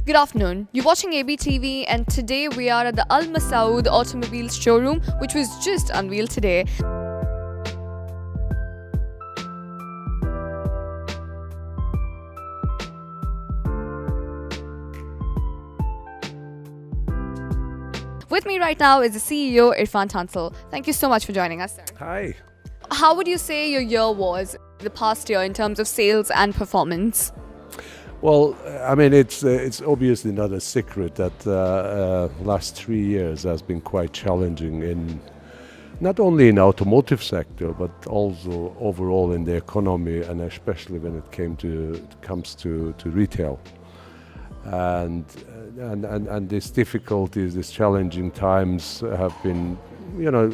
Good afternoon. You're watching ABTV, and today we are at the Masaood Automobiles showroom, which was just unveiled today. With me right now is the CEO, Irfan Tansel. Thank you so much for joining us, sir. Hi. How would you say your year was, the past year, in terms of sales and performance? Well, I mean, it's obviously not a secret that last 3 years has been quite challenging in not only in automotive sector but also overall in the economy, and especially when it comes to retail. And these difficulties, these challenging times have been,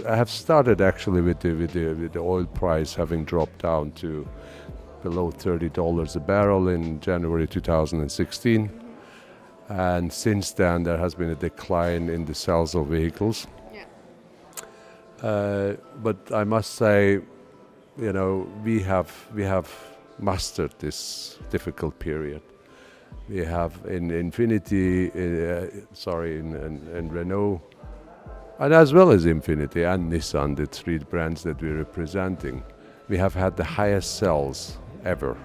have started actually with the oil price having dropped down to below $30 a barrel in January 2016. And since then there has been a decline in the sales of vehicles. Yeah. But I must say, we have mastered this difficult period. We have in Renault, and as well as Infiniti and Nissan, the three brands that we're representing, we have had the highest sales ever.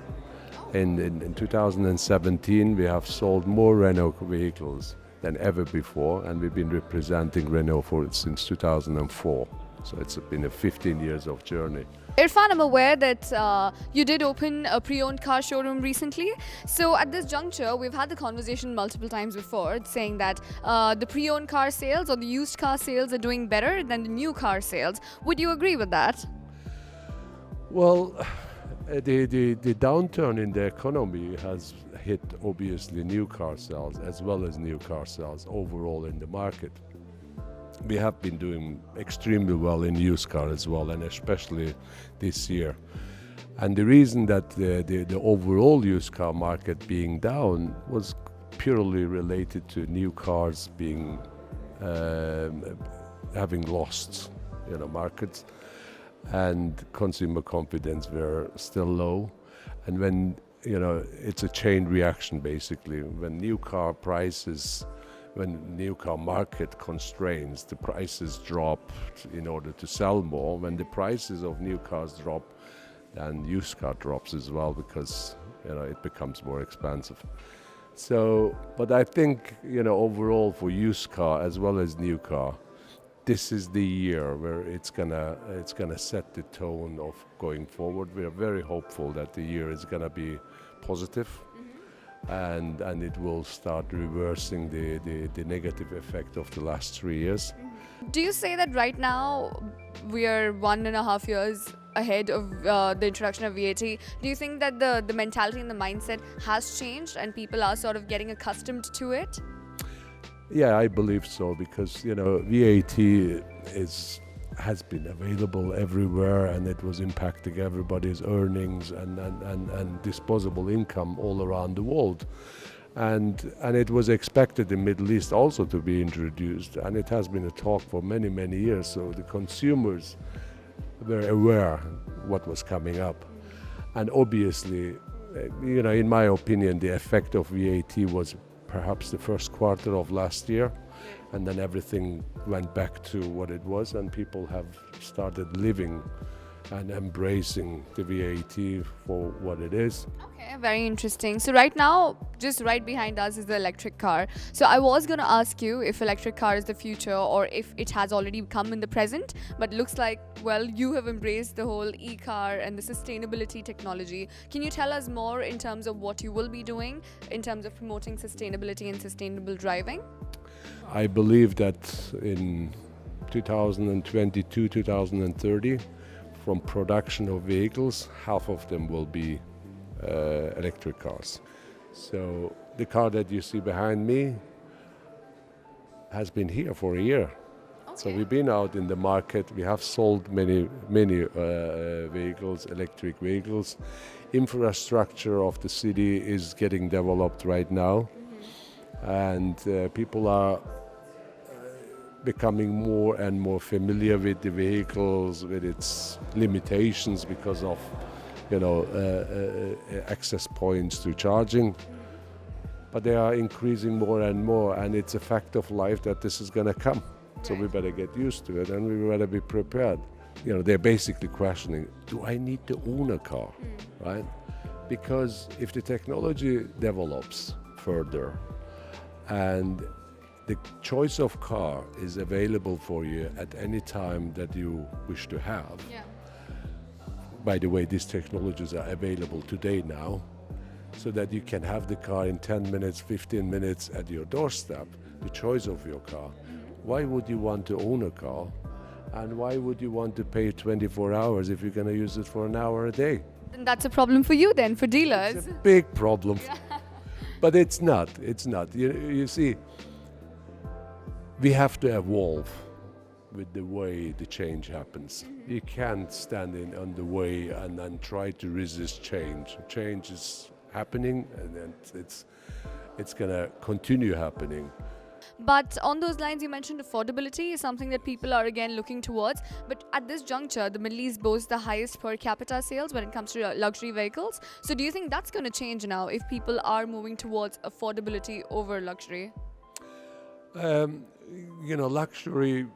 In 2017, we have sold more Renault vehicles than ever before, and we've been representing Renault since 2004. So it's been a 15 years of journey. Irfan, I'm aware that you did open a pre-owned car showroom recently. So at this juncture, we've had the conversation multiple times before, saying that the pre-owned car sales or the used car sales are doing better than the new car sales. Would you agree with that? Well, the downturn in the economy has hit obviously new car sales as well as new car sales overall in the market. We have been doing extremely well in used car as well, and especially this year. And the reason that the overall used car market being down was purely related to new cars being having lost, markets, and consumer confidence were still low. And when it's a chain reaction basically. When new car market constrains, the prices drop in order to sell more. When the prices of new cars drop, then used car drops as well, because it becomes more expensive. So, but I think overall for used car as well as new car, this is the year where it's gonna set the tone of going forward. We are very hopeful that the year is gonna be positive. And it will start reversing the negative effect of the last 3 years. Do you say that right now we are 1.5 years ahead of the introduction of VAT? Do you think that the mentality and the mindset has changed and people are sort of getting accustomed to it? Yeah, I believe so, because VAT has been available everywhere, and it was impacting everybody's earnings and disposable income all around the world. And it was expected in Middle East also to be introduced, and it has been a talk for many, many years. So the consumers were aware what was coming up. And obviously, in my opinion, the effect of VAT was perhaps the first quarter of last year. And then everything went back to what it was, and people have started living and embracing the VAT for what it is. Okay, very interesting. So right now, just right behind us is the electric car. So I was going to ask you if electric car is the future or if it has already come in the present, but looks like, well, you have embraced the whole e-car and the sustainability technology. Can you tell us more in terms of what you will be doing in terms of promoting sustainability and sustainable driving? I believe that in 2022, 2030, from production of vehicles, half of them will be electric cars. So the car that you see behind me has been here for a year. Okay. So we've been out in the market. We have sold many vehicles, electric vehicles. Infrastructure of the city is getting developed right now. And people are becoming more and more familiar with the vehicles, with its limitations because of access points to charging. but they are increasing more and more, and it's a fact of life that this is going to come. So we better get used to it, and we better be prepared. You know, they're basically questioning, do I need to own a car, right? Because if the technology develops further and the choice of car is available for you at any time that you wish to have. Yeah. By the way, these technologies are available today now, so that you can have the car in 10 minutes, 15 minutes at your doorstep, the choice of your car. Why would you want to own a car? And why would you want to pay 24 hours if you're going to use it for an hour a day? Then that's a problem for you then, for dealers. It's a big problem. But it's not. It's not. You see, we have to evolve with the way the change happens. You can't stand on the way and try to resist change. Change is happening, and it's going to continue happening. But on those lines, you mentioned affordability is something that people are again looking towards. But at this juncture, the Middle East boasts the highest per capita sales when it comes to luxury vehicles. So do you think that's going to change now if people are moving towards affordability over luxury? You know, luxury,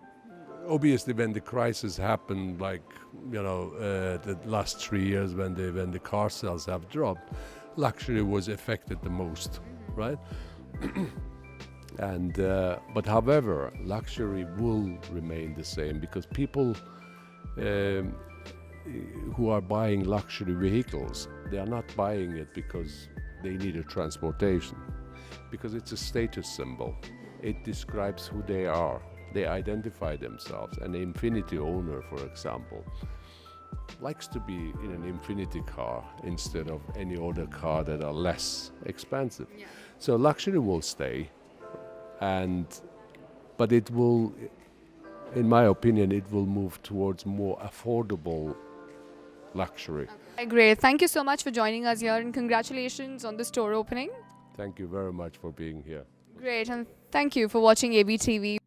obviously when the crisis happened, like, you know, the last 3 years when the car sales have dropped, luxury was affected the most, right? And but however, luxury will remain the same, because people who are buying luxury vehicles, they are not buying it because they need a transportation, because it's a status symbol. It describes who they are. They identify themselves. An Infiniti owner, for example, likes to be in an Infiniti car instead of any other car that are less expensive. Yeah. So luxury will stay, but it will, in my opinion, it will move towards more affordable luxury. Okay. Great. Thank you so much for joining us here, and congratulations on the store opening. Thank you very much for being here. Great, and thank you for watching ABTV.